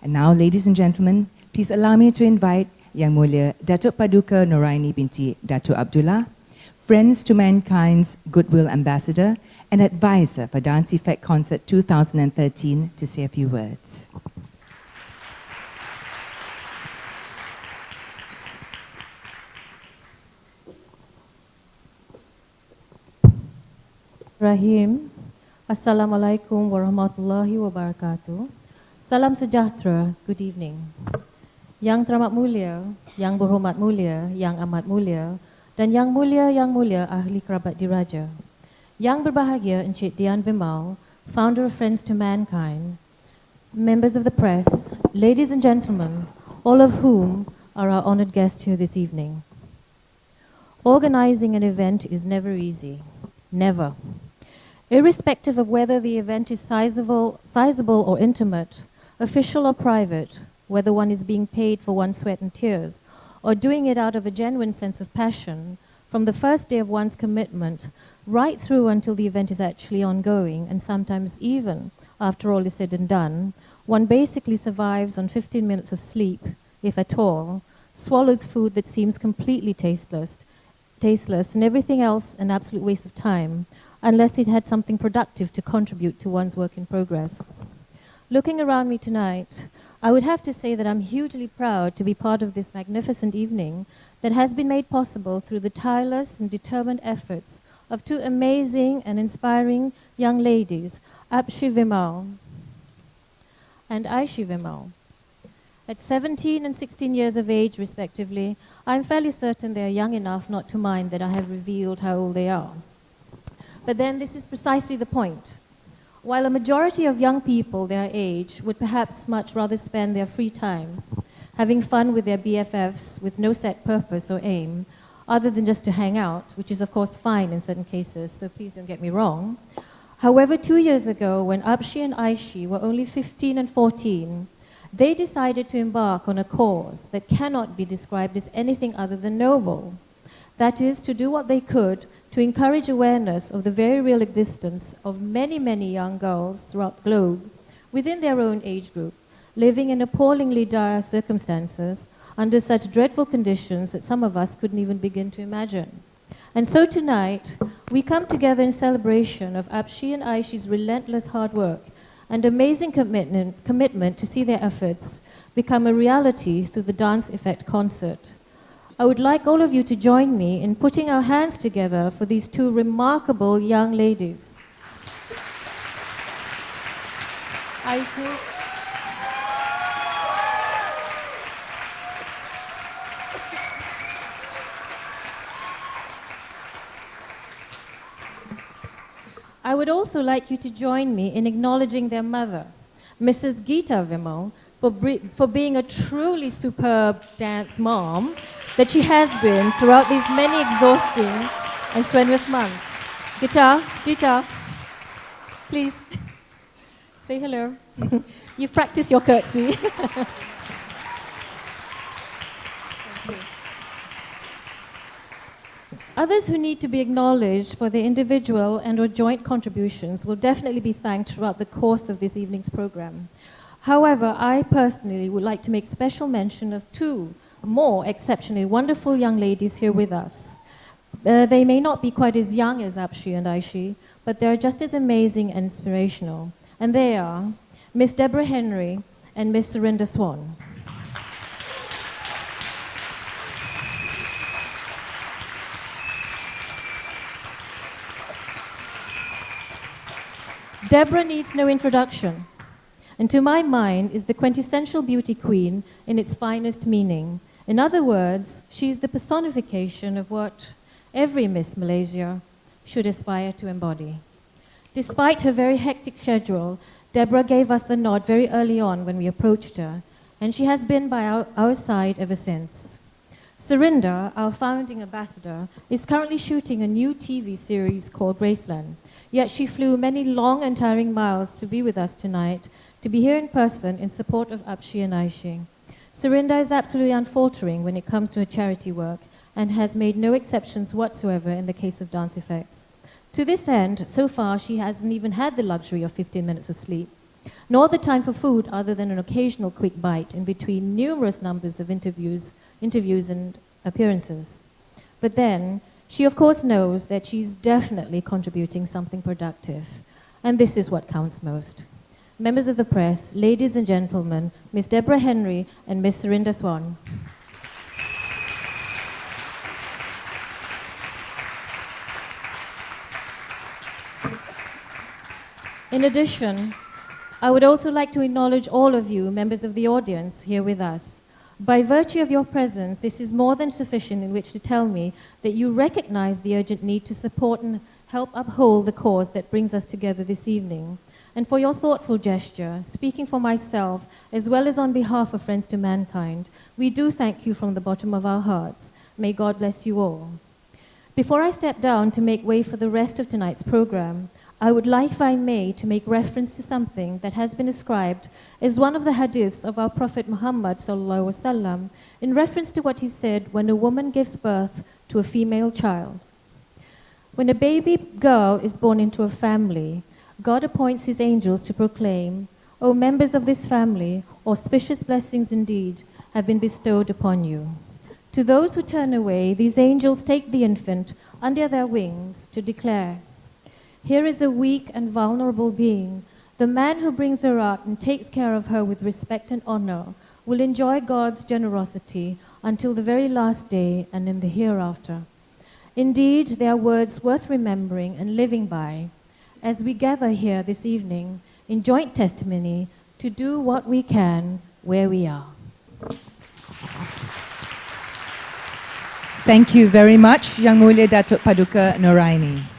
And now, ladies and gentlemen, please allow me to invite Yang Mulia Datuk Paduka Noraini Binti Dato Abdullah, Friends to Mankind's Goodwill Ambassador and Advisor for Dance Effect Concert 2013 to say a few words. Rahim, Assalamualaikum warahmatullahi wabarakatuh. Salam sejahtera, good evening. Yang teramat mulia, yang berhormat mulia, yang amat mulia, dan yang mulia ahli kerabat DiRaja. Yang berbahagia Encik Dian Vimal, founder of Friends to Mankind, members of the press, ladies and gentlemen, all of whom are our honored guests here this evening. Organizing an event is never easy, never. Irrespective of whether the event is sizable or intimate, official or private, whether one is being paid for one's sweat and tears, or doing it out of a genuine sense of passion, from the first day of one's commitment, right through until the event is actually ongoing, and sometimes even after all is said and done, one basically survives on 15 minutes of sleep, if at all, swallows food that seems completely tasteless, and everything else an absolute waste of time, unless it had something productive to contribute to one's work in progress. Looking around me tonight, I would have to say that I'm hugely proud to be part of this magnificent evening that has been made possible through the tireless and determined efforts of two amazing and inspiring young ladies, Apshy Vimal and Aishy Vimal. At 17 and 16 years of age, respectively, I'm fairly certain they are young enough not to mind that I have revealed how old they are. But then this is precisely the point. While a majority of young people their age would perhaps much rather spend their free time having fun with their BFFs with no set purpose or aim, other than just to hang out, which is of course fine in certain cases, so please don't get me wrong. However, 2 years ago, when Apshy and Aishy were only 15 and 14, they decided to embark on a cause that cannot be described as anything other than noble. That is, to do what they could to encourage awareness of the very real existence of many, many young girls throughout the globe, within their own age group, living in appallingly dire circumstances, under such dreadful conditions that some of us couldn't even begin to imagine. And so tonight, we come together in celebration of Apshy and Aishy's relentless hard work and amazing commitment to see their efforts become a reality through the Dance Effect concert. I would like all of you to join me in putting our hands together for these two remarkable young ladies. I would also like you to join me in acknowledging their mother, Mrs. Geeta Vimal, for being a truly superb dance mom that she has been throughout these many exhausting and strenuous months. Geeta, please say hello. You've practiced your curtsy. Others who need to be acknowledged for their individual and or joint contributions will definitely be thanked throughout the course of this evening's program. However, I personally would like to make special mention of two more exceptionally wonderful young ladies here with us. They may not be quite as young as Apshy and Aishy, but they're just as amazing and inspirational. And they are Miss Deborah Henry and Miss Serinda Swan. Deborah needs no introduction, and to my mind is the quintessential beauty queen in its finest meaning. In other words, she is the personification of what every Miss Malaysia should aspire to embody. Despite her very hectic schedule, Deborah gave us the nod very early on when we approached her, and she has been by our side ever since. Serinda, our founding ambassador, is currently shooting a new TV series called Graceland, yet she flew many long and tiring miles to be with us tonight, to be here in person in support of Apshy and Aishy. Serinda is absolutely unfaltering when it comes to her charity work and has made no exceptions whatsoever in the case of Dance Effects. To this end, so far she hasn't even had the luxury of 15 minutes of sleep. nor the time for food other than an occasional quick bite in between numerous numbers of interviews and appearances. But then, she of course knows that she's definitely contributing something productive. And this is what counts most. Members of the press, ladies and gentlemen, Miss Deborah Henry and Miss Serinda Swan. In addition, I would also like to acknowledge all of you, members of the audience here with us. By virtue of your presence, this is more than sufficient in which to tell me that you recognize the urgent need to support and help uphold the cause that brings us together this evening. And for your thoughtful gesture, speaking for myself, as well as on behalf of Friends to Mankind, we do thank you from the bottom of our hearts. May God bless you all. Before I step down to make way for the rest of tonight's program, I would like, if I may, to make reference to something that has been ascribed as one of the hadiths of our Prophet Muhammad sallallahu alaihi wasallam in reference to what he said when a woman gives birth to a female child. When a baby girl is born into a family, God appoints his angels to proclaim, "O members of this family, auspicious blessings indeed have been bestowed upon you." To those who turn away, these angels take the infant under their wings to declare, "Here is a weak and vulnerable being. The man who brings her up and takes care of her with respect and honor will enjoy God's generosity until the very last day and in the hereafter." Indeed, they are words worth remembering and living by as we gather here this evening in joint testimony to do what we can where we are. Thank you very much, Yang Mulia Datuk Paduka Noor Aini.